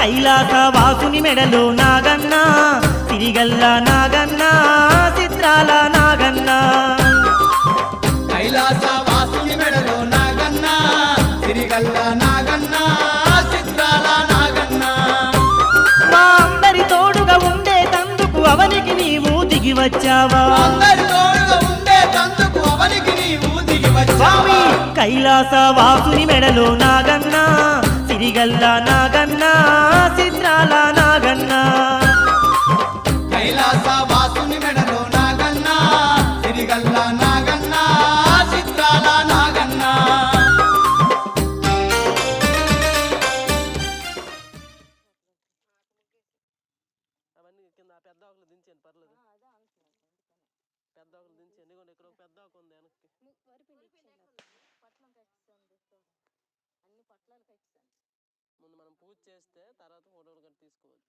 కైలాస వాసుని మెడలో నాగన్న సిరిగల్ల నాగన్న చిత్రాల నాగన్న కైలాస వాసుని మెడలో నాగన్న సిరిగల్ల నాగన్న చిత్రాల నాగన్న మా అందరి తోడుగా ఉండే తందుకు అవనికి నీవు దిగి వచ్చావా అందరి తోడుగా ఉండే తందుకు అవనికి నీవు దిగి వచ్చావా కైలాస వాసుని మెడలో నాగన్న సిరిగల్ల నాగన్న చిత్రాల నాగన్న కైలాస వాసుని మెడలో నాగన్న సిరిగల్ల నాగన్న చిత్రాల నాగన్న అవన్నీ కింద పెద్ద ఆకులు దించేయండి పర్లేదు పెద్ద ఆకులు దించేయండి ఇక్కడ ఒక పెద్ద ఆకు ఉంది వెనక్కి ముందు మనం పూజ చేస్తే తర్వాత ఫోటోలు కట్టి తీసుకోవచ్చు